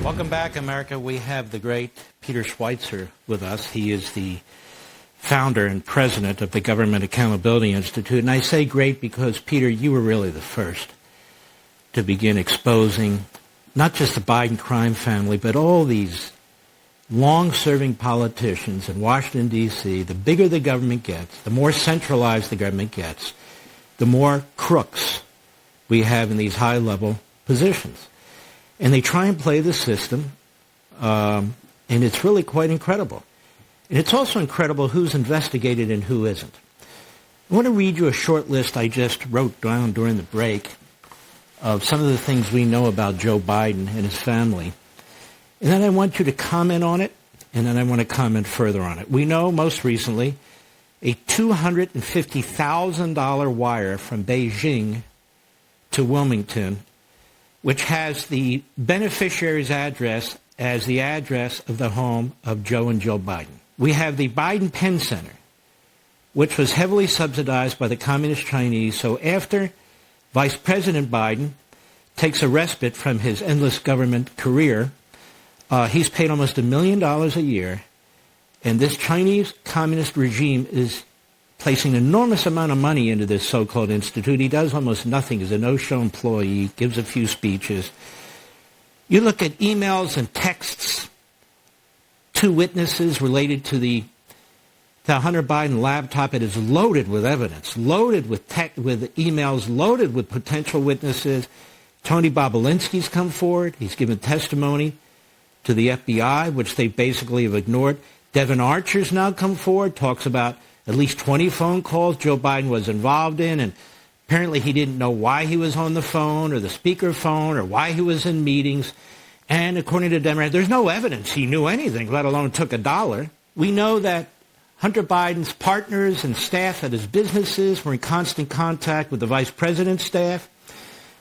Welcome back, America. We have the great Peter Schweizer with us. He is the founder and president of the Government Accountability Institute. And I say great because, Peter, you were really the first to begin exposing not just the Biden crime family, but all these long-serving politicians in Washington, D.C. The bigger the government gets, the more centralized the government gets, the more crooks we have in these high-level positions. And they try and play the system, and it's really quite incredible. And it's also incredible who's investigated and who isn't. I want to read you a short list I just wrote down during the break of some of the things we know about Joe Biden and his family. And then I want you to comment on it, and then I want to comment further on it. We know most recently a $250,000 wire from Beijing to Wilmington, which has the beneficiary's address as the address of the home of Joe and Jill Biden. We have the Biden Penn Center, which was heavily subsidized by the Communist Chinese. So after Vice President Biden takes a respite from his endless government career, he's paid almost $1 million a year, and this Chinese communist regime is placing an enormous amount of money into this so-called institute. He does almost nothing. He's a no-show employee, gives a few speeches. You look at emails and texts to witnesses related to the Hunter Biden laptop. It is loaded with evidence, loaded with emails, loaded with potential witnesses. Tony Bobolinsky's come forward. He's given testimony to the FBI, which they basically have ignored. Devin Archer's now come forward, talks about at least 20 phone calls Joe Biden was involved in, and apparently he didn't know why he was on the phone or the speakerphone or why he was in meetings. And according to Democrats, there's no evidence he knew anything, let alone took a dollar. We know that Hunter Biden's partners and staff at his businesses were in constant contact with the vice president's staff.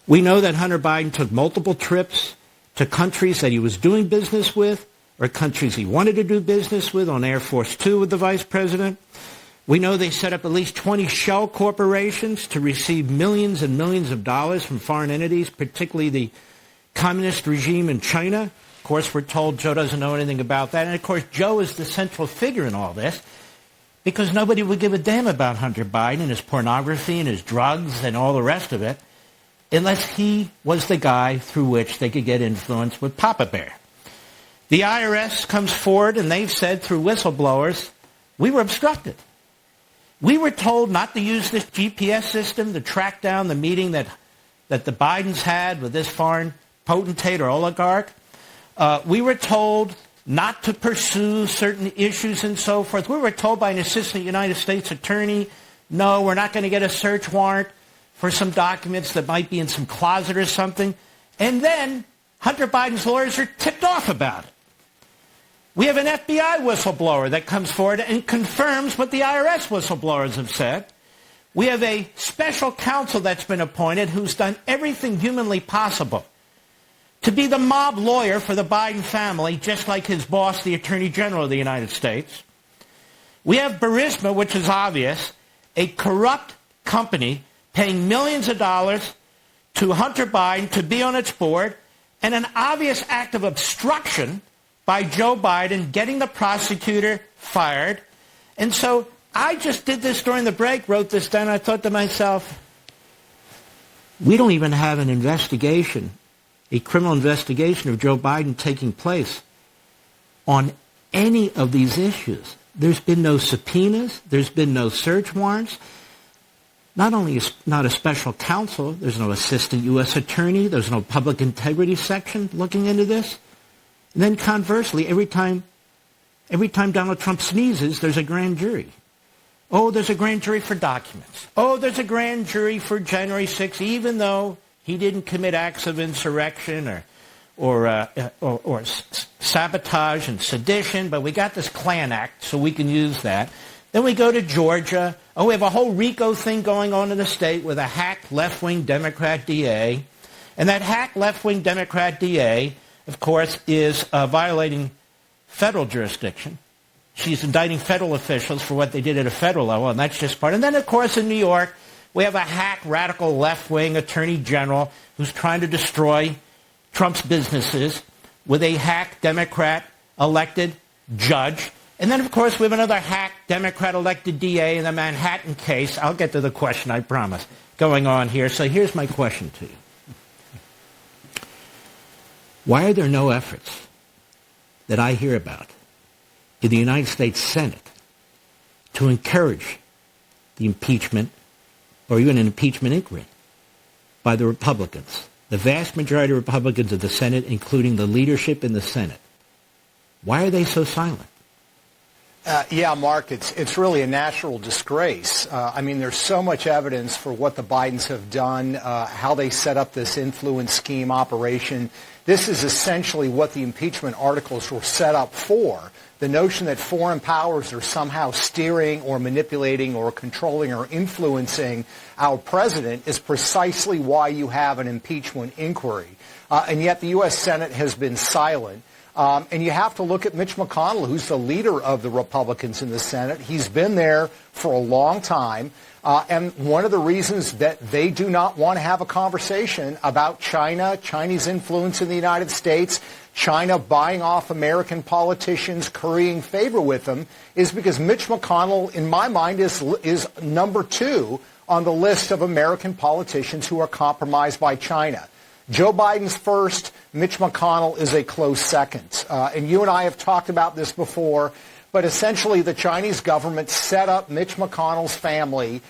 We know that Hunter Biden took multiple trips to countries that he was doing business with or countries he wanted to do business with on Air Force Two with the vice president. We know they set up at least 20 shell corporations to receive millions and millions of dollars from foreign entities, particularly the communist regime in China. Of course, we're told Joe doesn't know anything about that. And, of course, Joe is the central figure in all this because nobody would give a damn about Hunter Biden and his pornography and his drugs and all the rest of it unless he was the guy through which they could get influence with Papa Bear. The IRS comes forward, and they've said through whistleblowers, we were obstructed. We were told not to use this GPS system to track down the meeting that the Bidens had with this foreign potentate or oligarch. We were told not to pursue certain issues and so forth. We were told by an assistant United States attorney, no, we're not going to get a search warrant for some documents that might be in some closet or something. And then Hunter Biden's lawyers are tipped off about it. We have an FBI whistleblower that comes forward and confirms what the IRS whistleblowers have said. We have a special counsel that's been appointed who's done everything humanly possible to be the mob lawyer for the Biden family, just like his boss, the Attorney General of the United States. We have Burisma, which is obvious, a corrupt company paying millions of dollars to Hunter Biden to be on its board, and an obvious act of obstruction by Joe Biden getting the prosecutor fired. And so I just did this during the break, wrote this down, and I thought to myself, we don't even have an investigation, a criminal investigation of Joe Biden taking place on any of these issues. There's been no subpoenas. There's been no search warrants. Not only is not a special counsel, there's no assistant U.S. attorney, there's no public integrity section looking into this. And then conversely, every time Donald Trump sneezes, there's a grand jury. Oh, there's a grand jury for documents. Oh, there's a grand jury for January 6th, even though he didn't commit acts of insurrection or sabotage and sedition, but we got this Klan Act, so we can use that. Then we go to Georgia. Oh, we have a whole RICO thing going on in the state with a hack left-wing Democrat DA. And that hack left-wing Democrat DA, of course, is violating federal jurisdiction. She's indicting federal officials for what they did at a federal level, and that's just part. And then, of course, in New York, we have a hack radical left-wing attorney general who's trying to destroy Trump's businesses with a hack Democrat elected judge. And then, of course, we have another hack Democrat elected DA in the Manhattan case. I'll get to the question, I promise, going on here. So here's my question to you. Why are there no efforts that I hear about in the United States Senate to encourage the impeachment or even an impeachment inquiry by the Republicans, the vast majority of Republicans of the Senate, including the leadership in the Senate? Why are they so silent? Yeah, Mark, it's really a national disgrace. I mean, there's so much evidence for what the Bidens have done, how they set up this influence scheme operation. This is essentially what the impeachment articles were set up for. The notion that foreign powers are somehow steering or manipulating or controlling or influencing our president is precisely why you have an impeachment inquiry. And yet the U.S. Senate has been silent. And you have to look at Mitch McConnell, who's the leader of the Republicans in the Senate. He's been there for a long time. And one of the reasons that they do not want to have a conversation about China, Chinese influence in the United States, China buying off American politicians, currying favor with them, is because Mitch McConnell, in my mind, is number 2 on the list of American politicians who are compromised by China. Joe Biden's first, Mitch McConnell is a close second. And you and I have talked about this before, but essentially the Chinese government set up Mitch McConnell's family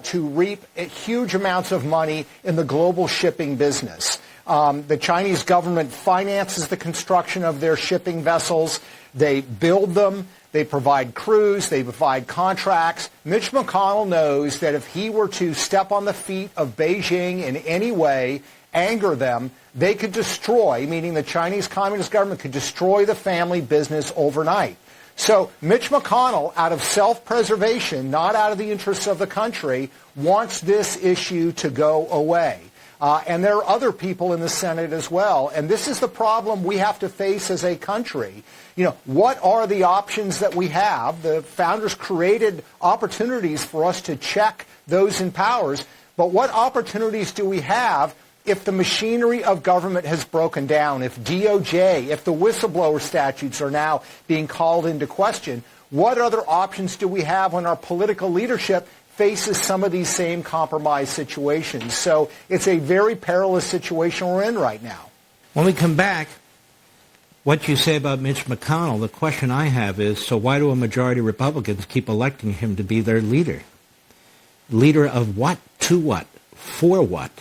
to reap huge amounts of money in the global shipping business. The Chinese government finances the construction of their shipping vessels. They build them. They provide crews. They provide contracts. Mitch McConnell knows that if he were to step on the feet of Beijing in any way, anger them, they could destroy, meaning the Chinese Communist government could destroy the family business overnight. So Mitch McConnell, out of self-preservation, not out of the interests of the country, wants this issue to go away. And there are other people in the Senate as well. And this is the problem we have to face as a country. You know, what are the options that we have? The founders created opportunities for us to check those in powers. But what opportunities do we have if the machinery of government has broken down, if DOJ, if the whistleblower statutes are now being called into question? What other options do we have when our political leadership faces some of these same compromised situations? So it's a very perilous situation we're in right now. When we come back, what you say about Mitch McConnell, the question I have is, so why do a majority of Republicans keep electing him to be their leader? Leader of what? To what? For what?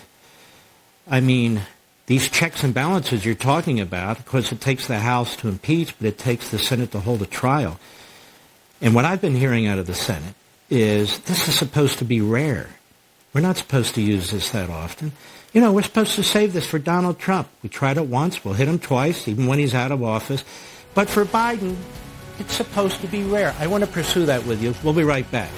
I mean, these checks and balances you're talking about, of course, it takes the House to impeach, but it takes the Senate to hold a trial. And what I've been hearing out of the Senate is this is supposed to be rare. We're not supposed to use this that often. You know, we're supposed to save this for Donald Trump. We tried it once. We'll hit him twice, even when he's out of office. But for Biden, it's supposed to be rare. I want to pursue that with you. We'll be right back.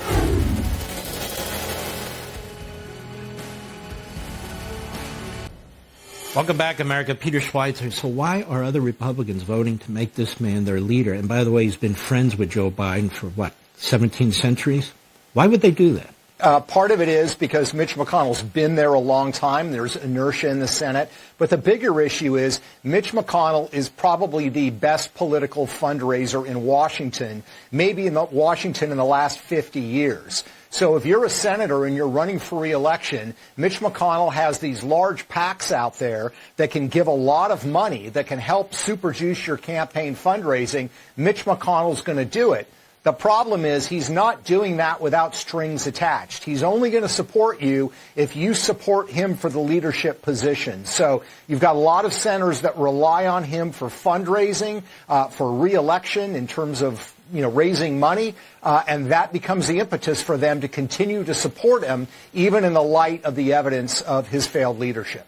Welcome back, America. Peter Schweizer. So why are other Republicans voting to make this man their leader? And by the way, he's been friends with Joe Biden for, 17 centuries? Why would they do that? Part of it is because Mitch McConnell's been there a long time. There's inertia in the Senate. But the bigger issue is Mitch McConnell is probably the best political fundraiser in Washington, maybe in Washington in the last 50 years. So if you're a senator and you're running for re-election, Mitch McConnell has these large PACs out there that can give a lot of money, that can help super juice your campaign fundraising. Mitch McConnell's going to do it. The problem is he's not doing that without strings attached. He's only going to support you if you support him for the leadership position. So you've got a lot of senators that rely on him for fundraising, for re-election in terms of raising money, and that becomes the impetus for them to continue to support him, even in the light of the evidence of his failed leadership.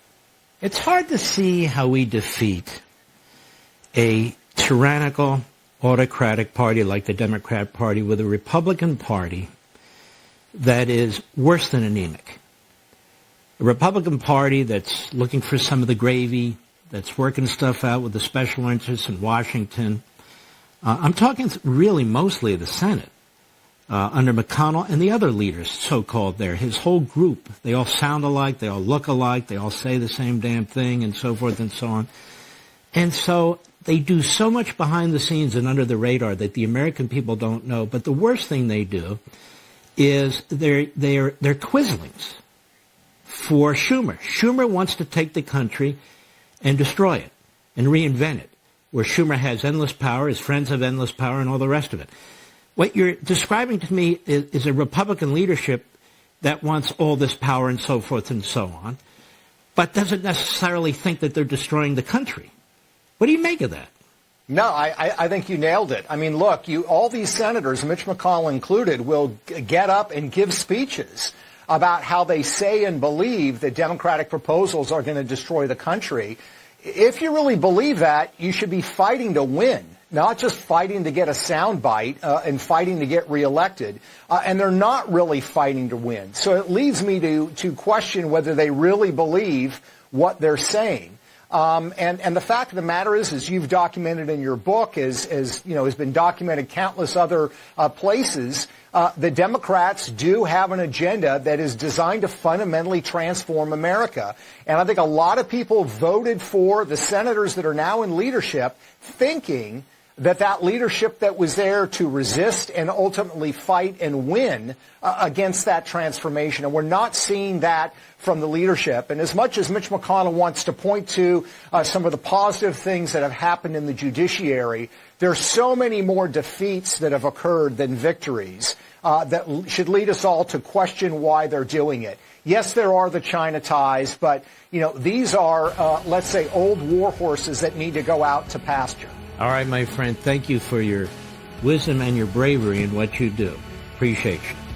It's hard to see how we defeat a tyrannical, autocratic party like the Democrat Party with a Republican Party that is worse than anemic. A Republican Party that's looking for some of the gravy, that's working stuff out with the special interests in Washington. I'm talking really mostly of the Senate, under McConnell and the other leaders, so-called there. His whole group, they all sound alike, they all look alike, they all say the same damn thing, and so forth and so on. And so they do so much behind the scenes and under the radar that the American people don't know. But the worst thing they do is they're twizzlings for Schumer. Schumer wants to take the country and destroy it and reinvent it, where Schumer has endless power, his friends have endless power, and all the rest of it. What you're describing to me is a Republican leadership that wants all this power and so forth and so on, but doesn't necessarily think that they're destroying the country. What do you make of that? No, I think you nailed it. I mean, look, all these senators, Mitch McConnell included, will get up and give speeches about how they say and believe that Democratic proposals are going to destroy the country. If you really believe that, you should be fighting to win, not just fighting to get a soundbite and fighting to get reelected. And they're not really fighting to win. So it leads me to question whether they really believe what they're saying. And the fact of the matter is, as you've documented in your book, has been documented countless other places, the Democrats do have an agenda that is designed to fundamentally transform America. And I think a lot of people voted for the senators that are now in leadership thinking that leadership that was there to resist and ultimately fight and win against that transformation. And we're not seeing that from the leadership. And as much as Mitch McConnell wants to point to some of the positive things that have happened in the judiciary, there are so many more defeats that have occurred than victories that should lead us all to question why they're doing it. Yes, there are the China ties, but these are, let's say, old war horses that need to go out to pasture. All right, my friend, thank you for your wisdom and your bravery in what you do. Appreciate you.